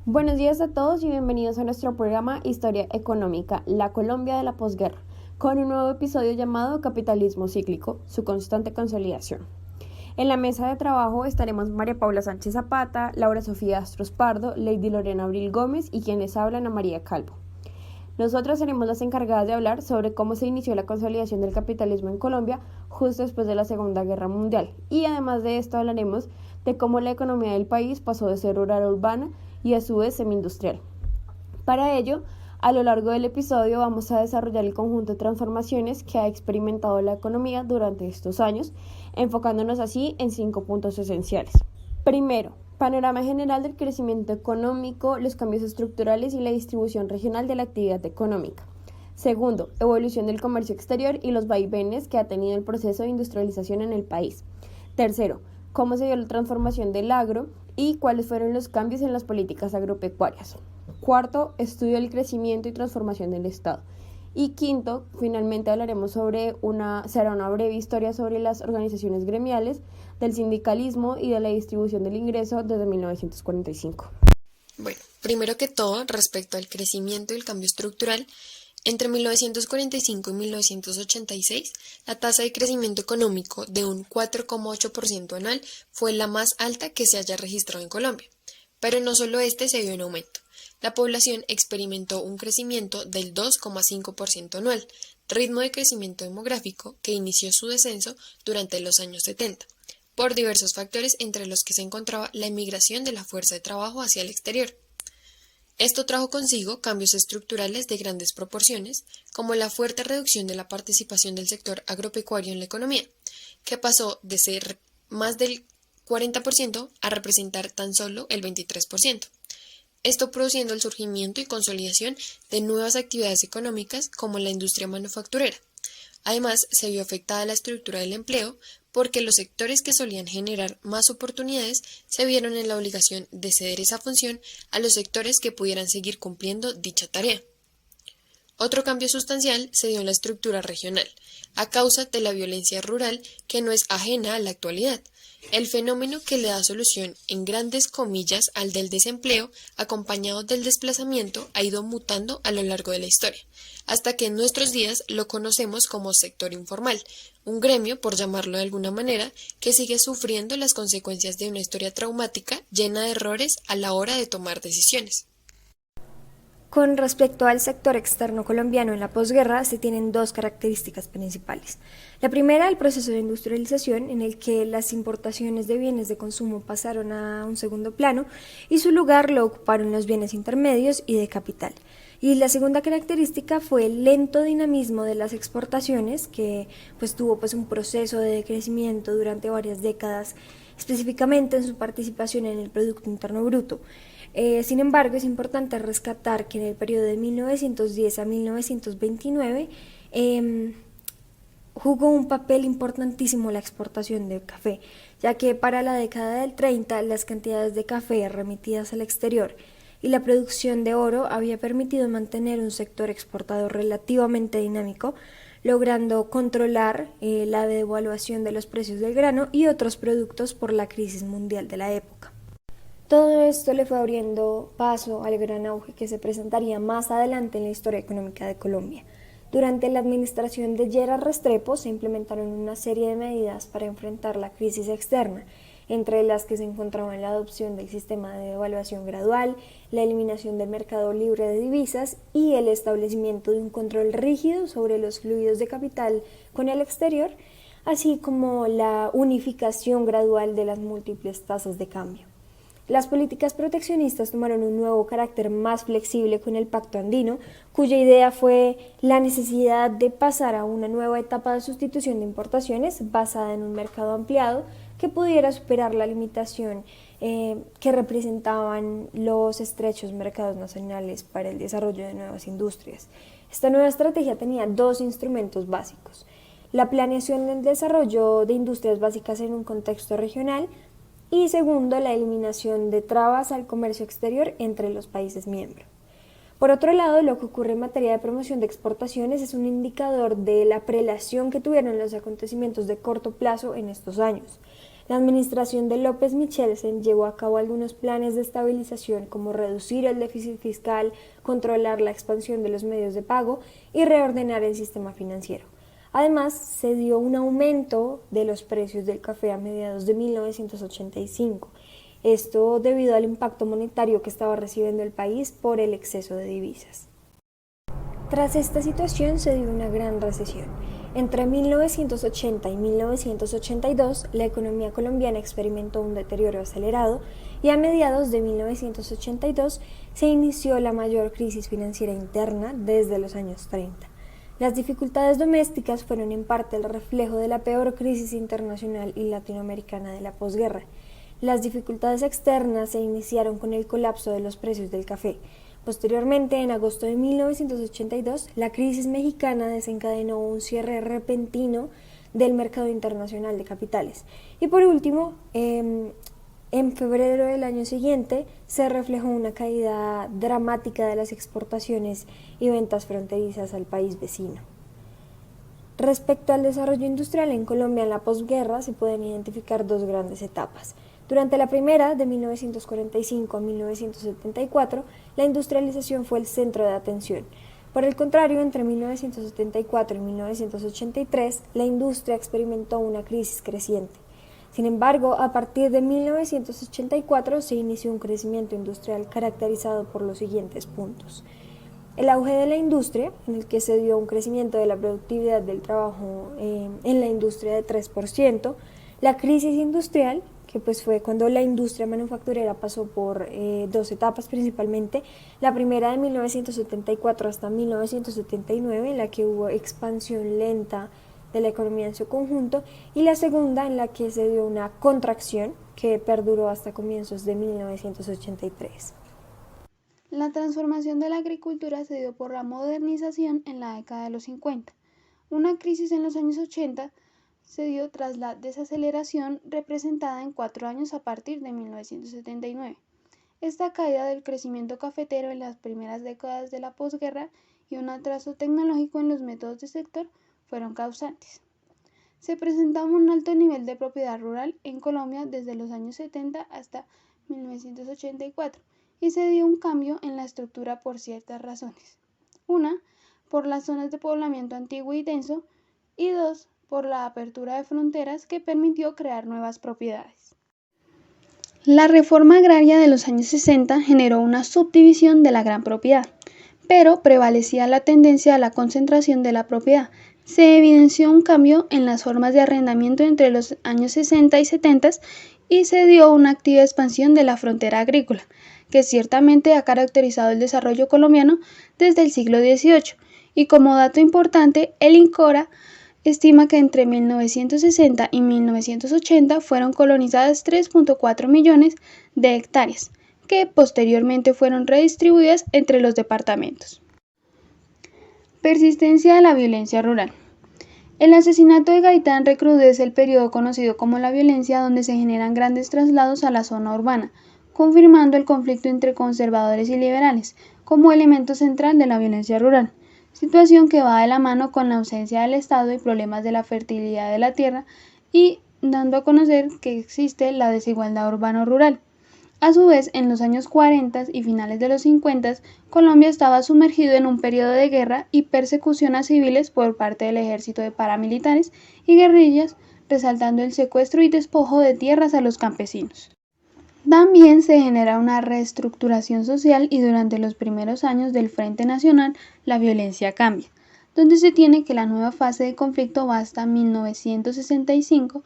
Buenos días a todos y bienvenidos a nuestro programa Historia Económica, la Colombia de la posguerra, con un nuevo episodio llamado Capitalismo Cíclico, su constante consolidación. En la mesa de trabajo estaremos María Paula Sánchez Zapata, Laura Sofía Astros Pardo, Lady Lorena Abril Gómez y quienes hablan a María Calvo. Nosotras seremos las encargadas de hablar sobre cómo se inició la consolidación del capitalismo en Colombia justo después de la Segunda Guerra Mundial. Y además de esto hablaremos de cómo la economía del país pasó de ser rural a urbana y a su vez semi-industrial. Para ello, a lo largo del episodio vamos a desarrollar el conjunto de transformaciones que ha experimentado la economía durante estos años, enfocándonos así en 5 puntos esenciales. Primero, panorama general del crecimiento económico, los cambios estructurales y la distribución regional de la actividad económica. Segundo, evolución del comercio exterior y los vaivenes que ha tenido el proceso de industrialización en el país. Tercero, cómo se dio la transformación del agro y cuáles fueron los cambios en las políticas agropecuarias. Cuarto, estudio del crecimiento y transformación del Estado. Y quinto, finalmente hablaremos será una breve historia sobre las organizaciones gremiales, del sindicalismo y de la distribución del ingreso desde 1945. Bueno, primero que todo, respecto al crecimiento y el cambio estructural, entre 1945 y 1986, la tasa de crecimiento económico de un 4,8% anual fue la más alta que se haya registrado en Colombia. Pero no solo este se vio en aumento. La población experimentó un crecimiento del 2,5% anual, ritmo de crecimiento demográfico que inició su descenso durante los años 70, por diversos factores entre los que se encontraba la emigración de la fuerza de trabajo hacia el exterior. Esto trajo consigo cambios estructurales de grandes proporciones, como la fuerte reducción de la participación del sector agropecuario en la economía, que pasó de ser más del 40% a representar tan solo el 23%. Esto produciendo el surgimiento y consolidación de nuevas actividades económicas como la industria manufacturera. Además, se vio afectada la estructura del empleo porque los sectores que solían generar más oportunidades se vieron en la obligación de ceder esa función a los sectores que pudieran seguir cumpliendo dicha tarea. Otro cambio sustancial se dio en la estructura regional, a causa de la violencia rural que no es ajena a la actualidad. El fenómeno que le da solución, en grandes comillas, al del desempleo, acompañado del desplazamiento, ha ido mutando a lo largo de la historia, hasta que en nuestros días lo conocemos como sector informal, un gremio, por llamarlo de alguna manera, que sigue sufriendo las consecuencias de una historia traumática llena de errores a la hora de tomar decisiones. Con respecto al sector externo colombiano en la posguerra, se tienen dos características principales. La primera, el proceso de industrialización, en el que las importaciones de bienes de consumo pasaron a un segundo plano y su lugar lo ocuparon los bienes intermedios y de capital. Y la segunda característica fue el lento dinamismo de las exportaciones, que tuvo un proceso de crecimiento durante varias décadas, específicamente en su participación en el Producto Interno Bruto. Sin embargo, es importante rescatar que en el periodo de 1910 a 1929 jugó un papel importantísimo la exportación de café, ya que para la década del 30 las cantidades de café remitidas al exterior y la producción de oro había permitido mantener un sector exportador relativamente dinámico, logrando controlar la devaluación de los precios del grano y otros productos por la crisis mundial de la época. Todo esto le fue abriendo paso al gran auge que se presentaría más adelante en la historia económica de Colombia. Durante la administración de Gerard Restrepo se implementaron una serie de medidas para enfrentar la crisis externa, entre las que se encontraban la adopción del sistema de devaluación gradual, la eliminación del mercado libre de divisas y el establecimiento de un control rígido sobre los fluidos de capital con el exterior, así como la unificación gradual de las múltiples tasas de cambio. Las políticas proteccionistas tomaron un nuevo carácter más flexible con el Pacto Andino, cuya idea fue la necesidad de pasar a una nueva etapa de sustitución de importaciones basada en un mercado ampliado que pudiera superar la limitación que representaban los estrechos mercados nacionales para el desarrollo de nuevas industrias. Esta nueva estrategia tenía dos instrumentos básicos: la planeación del desarrollo de industrias básicas en un contexto regional, y segundo, la eliminación de trabas al comercio exterior entre los países miembros. Por otro lado, lo que ocurre en materia de promoción de exportaciones es un indicador de la prelación que tuvieron los acontecimientos de corto plazo en estos años. La administración de López Michelsen llevó a cabo algunos planes de estabilización como reducir el déficit fiscal, controlar la expansión de los medios de pago y reordenar el sistema financiero. Además, se dio un aumento de los precios del café a mediados de 1985. Esto debido al impacto monetario que estaba recibiendo el país por el exceso de divisas. Tras esta situación se dio una gran recesión. Entre 1980 y 1982, la economía colombiana experimentó un deterioro acelerado y a mediados de 1982 se inició la mayor crisis financiera interna desde los años 30. Las dificultades domésticas fueron en parte el reflejo de la peor crisis internacional y latinoamericana de la posguerra. Las dificultades externas se iniciaron con el colapso de los precios del café. Posteriormente, en agosto de 1982, la crisis mexicana desencadenó un cierre repentino del mercado internacional de capitales. Y por último, en febrero del año siguiente, se reflejó una caída dramática de las exportaciones y ventas fronterizas al país vecino. Respecto al desarrollo industrial en Colombia en la posguerra, se pueden identificar dos grandes etapas. Durante la primera, de 1945 a 1974, la industrialización fue el centro de atención. Por el contrario, entre 1974 y 1983, la industria experimentó una crisis creciente. Sin embargo, a partir de 1984 se inició un crecimiento industrial caracterizado por los siguientes puntos. El auge de la industria, en el que se dio un crecimiento de la productividad del trabajo en la industria de 3%, la crisis industrial, que pues fue cuando la industria manufacturera pasó por dos etapas principalmente, la primera de 1974 hasta 1979, en la que hubo expansión lenta de la economía en su conjunto, y la segunda en la que se dio una contracción que perduró hasta comienzos de 1983. La transformación de la agricultura se dio por la modernización en la década de los 50. Una crisis en los años 80 se dio tras la desaceleración representada en 4 años a partir de 1979. Esta caída del crecimiento cafetero en las primeras décadas de la posguerra y un atraso tecnológico en los métodos de sector fueron causantes. Se presentaba un alto nivel de propiedad rural en Colombia desde los años 70 hasta 1984 y se dio un cambio en la estructura por ciertas razones. Una, por las zonas de poblamiento antiguo y denso, y dos, por la apertura de fronteras que permitió crear nuevas propiedades. La reforma agraria de los años 60 generó una subdivisión de la gran propiedad, pero prevalecía la tendencia a la concentración de la propiedad. Se evidenció un cambio en las formas de arrendamiento entre los años 60 y 70 y se dio una activa expansión de la frontera agrícola, que ciertamente ha caracterizado el desarrollo colombiano desde el siglo XVIII. Y como dato importante, el INCORA estima que entre 1960 y 1980 fueron colonizadas 3.4 millones de hectáreas, que posteriormente fueron redistribuidas entre los departamentos. Persistencia de la violencia rural. El asesinato de Gaitán recrudece el periodo conocido como la violencia, donde se generan grandes traslados a la zona urbana, confirmando el conflicto entre conservadores y liberales como elemento central de la violencia rural. Situación que va de la mano con la ausencia del Estado y problemas de la fertilidad de la tierra y dando a conocer que existe la desigualdad urbano-rural. A su vez, en los años 40 y finales de los 50, Colombia estaba sumergido en un periodo de guerra y persecución a civiles por parte del ejército de paramilitares y guerrillas, resaltando el secuestro y despojo de tierras a los campesinos. También se genera una reestructuración social y durante los primeros años del Frente Nacional la violencia cambia, donde se tiene que la nueva fase de conflicto va hasta 1965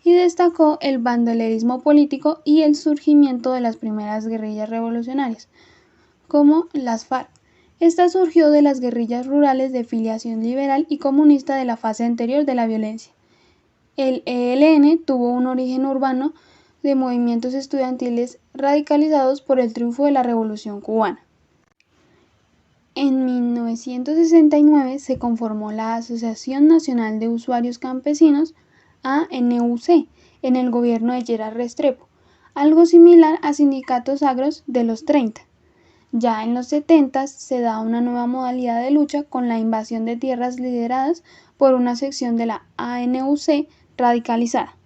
y destacó el bandolerismo político y el surgimiento de las primeras guerrillas revolucionarias, como las FARC. Esta surgió de las guerrillas rurales de filiación liberal y comunista de la fase anterior de la violencia. El ELN tuvo un origen urbano de movimientos estudiantiles radicalizados por el triunfo de la Revolución Cubana. En 1969 se conformó la Asociación Nacional de Usuarios Campesinos, ANUC, en el gobierno de Gerard Restrepo, algo similar a sindicatos agros de los 30. Ya en los 70 se da una nueva modalidad de lucha con la invasión de tierras lideradas por una sección de la ANUC radicalizada.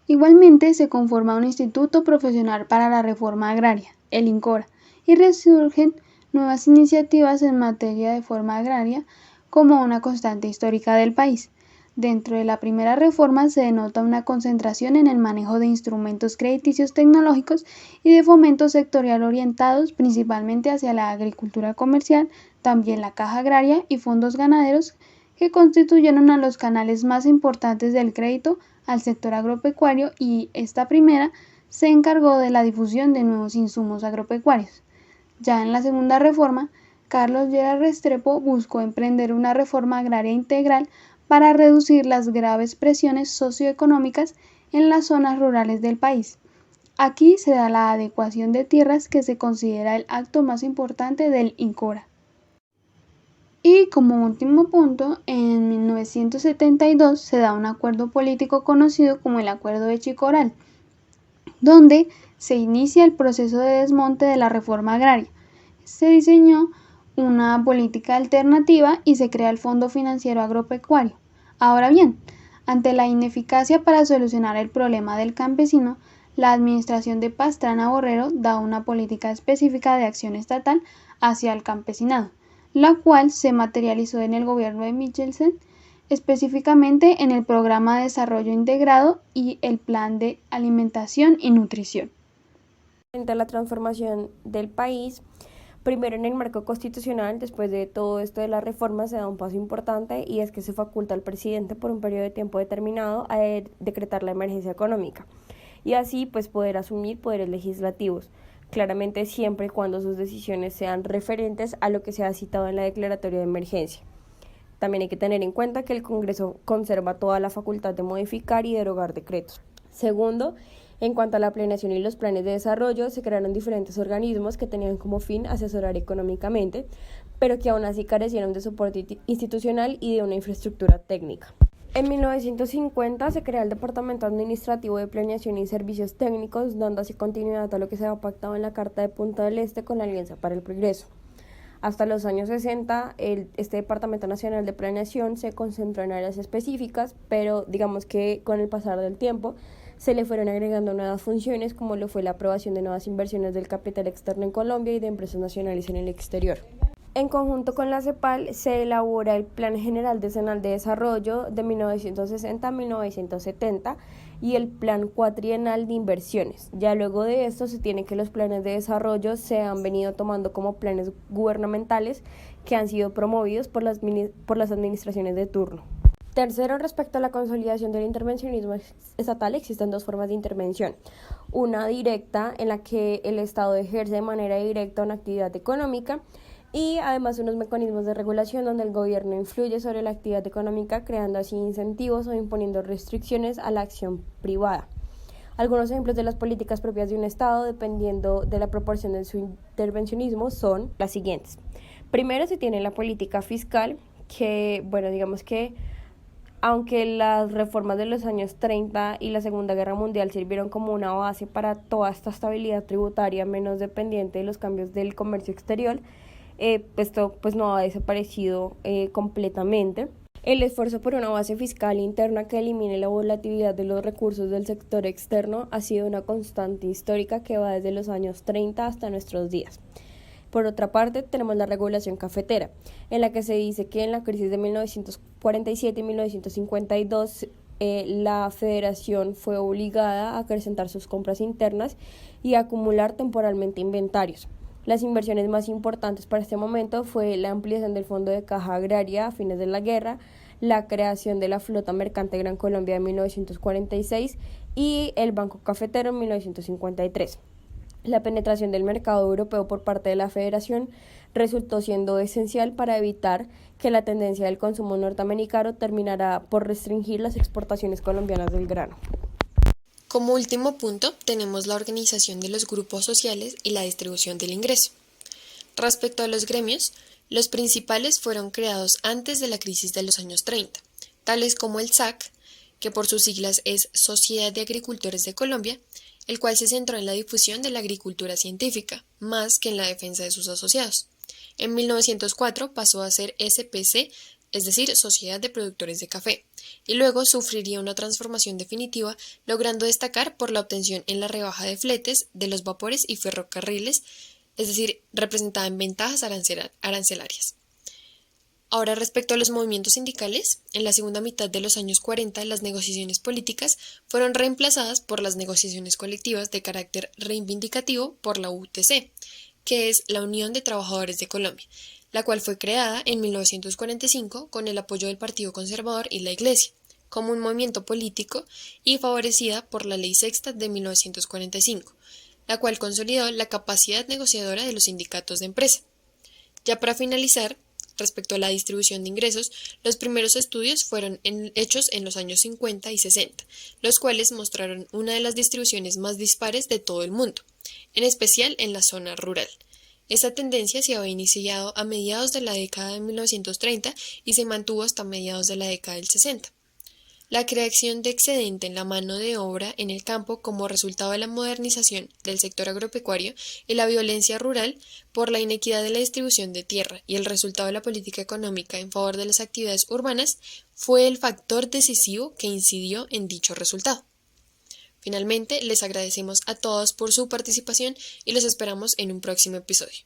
Igualmente se conforma un Instituto Profesional para la Reforma Agraria, el INCORA, y resurgen nuevas iniciativas en materia de reforma agraria como una constante histórica del país. Dentro de la primera reforma se denota una concentración en el manejo de instrumentos crediticios tecnológicos y de fomento sectorial orientados principalmente hacia la agricultura comercial, también la caja agraria y fondos ganaderos que constituyeron a los canales más importantes del crédito al sector agropecuario, y esta primera se encargó de la difusión de nuevos insumos agropecuarios. Ya en la segunda reforma, Carlos Lleras Restrepo buscó emprender una reforma agraria integral para reducir las graves presiones socioeconómicas en las zonas rurales del país. Aquí se da la adecuación de tierras, que se considera el acto más importante del INCORA. Y como último punto, en 1972 se da un acuerdo político conocido como el Acuerdo de Chicoral, donde se inicia el proceso de desmonte de la reforma agraria. Se diseñó una política alternativa y se crea el Fondo Financiero Agropecuario. Ahora bien, ante la ineficacia para solucionar el problema del campesino, la administración de Pastrana Borrero da una política específica de acción estatal hacia el campesinado, la cual se materializó en el gobierno de Michelsen, específicamente en el Programa de Desarrollo Integrado y el Plan de Alimentación y Nutrición. Frente a la transformación del país, primero en el marco constitucional, después de todo esto de la reforma, se da un paso importante, y es que se faculta al presidente por un periodo de tiempo determinado a decretar la emergencia económica y así pues poder asumir poderes legislativos, claramente siempre y cuando sus decisiones sean referentes a lo que se ha citado en la declaratoria de emergencia. También hay que tener en cuenta que el Congreso conserva toda la facultad de modificar y derogar decretos. Segundo, en cuanto a la planeación y los planes de desarrollo, se crearon diferentes organismos que tenían como fin asesorar económicamente, pero que aún así carecieron de soporte institucional y de una infraestructura técnica. En 1950 se crea el Departamento Administrativo de Planeación y Servicios Técnicos, dando así continuidad a lo que se había pactado en la Carta de Punta del Este con la Alianza para el Progreso. Hasta los años 60, este Departamento Nacional de Planeación se concentró en áreas específicas, pero digamos que con el pasar del tiempo se le fueron agregando nuevas funciones, como lo fue la aprobación de nuevas inversiones del capital externo en Colombia y de empresas nacionales en el exterior. En conjunto con la CEPAL se elabora el Plan General Decenal de Desarrollo de 1960 a 1970 y el Plan Cuatrienal de Inversiones. Ya luego de esto se tiene que los planes de desarrollo se han venido tomando como planes gubernamentales que han sido promovidos por las administraciones de turno. Tercero, respecto a la consolidación del intervencionismo estatal, existen dos formas de intervención. Una directa, en la que el Estado ejerce de manera directa una actividad económica, y además unos mecanismos de regulación donde el gobierno influye sobre la actividad económica, creando así incentivos o imponiendo restricciones a la acción privada. Algunos ejemplos de las políticas propias de un Estado, dependiendo de la proporción de su intervencionismo, son las siguientes. Primero se tiene la política fiscal, que, digamos que aunque las reformas de los años 30 y la Segunda Guerra Mundial sirvieron como una base para toda esta estabilidad tributaria menos dependiente de los cambios del comercio exterior, esto pues no ha desaparecido completamente. El esfuerzo por una base fiscal interna que elimine la volatilidad de los recursos del sector externo ha sido una constante histórica que va desde los años 30 hasta nuestros días. Por otra parte, tenemos la regulación cafetera, en la que se dice que en la crisis de 1947 y 1952 la federación fue obligada a acrecentar sus compras internas y a acumular temporalmente inventarios. Las inversiones más importantes para este momento fue la ampliación del Fondo de Caja Agraria a fines de la guerra, la creación de la Flota Mercante Gran Colombia en 1946 y el Banco Cafetero en 1953. La penetración del mercado europeo por parte de la Federación resultó siendo esencial para evitar que la tendencia del consumo norteamericano terminara por restringir las exportaciones colombianas del grano. Como último punto, tenemos la organización de los grupos sociales y la distribución del ingreso. Respecto a los gremios, los principales fueron creados antes de la crisis de los años 30, tales como el SAC, que por sus siglas es Sociedad de Agricultores de Colombia, el cual se centró en la difusión de la agricultura científica, más que en la defensa de sus asociados. En 1904 pasó a ser SPC, es decir, Sociedad de Productores de Café, y luego sufriría una transformación definitiva, logrando destacar por la obtención en la rebaja de fletes de los vapores y ferrocarriles, es decir, representada en ventajas arancelarias. Ahora, respecto a los movimientos sindicales, en la segunda mitad de los años 40 las negociaciones políticas fueron reemplazadas por las negociaciones colectivas de carácter reivindicativo por la UTC, que es la Unión de Trabajadores de Colombia, la cual fue creada en 1945 con el apoyo del Partido Conservador y la Iglesia, como un movimiento político y favorecida por la Ley Sexta de 1945, la cual consolidó la capacidad negociadora de los sindicatos de empresa. Ya para finalizar, respecto a la distribución de ingresos, los primeros estudios fueron hechos en los años 50 y 60, los cuales mostraron una de las distribuciones más dispares de todo el mundo, en especial en la zona rural. Esta tendencia se había iniciado a mediados de la década de 1930 y se mantuvo hasta mediados de la década del 60. La creación de excedente en la mano de obra en el campo como resultado de la modernización del sector agropecuario y la violencia rural por la inequidad de la distribución de tierra y el resultado de la política económica en favor de las actividades urbanas fue el factor decisivo que incidió en dicho resultado. Finalmente, les agradecemos a todos por su participación y los esperamos en un próximo episodio.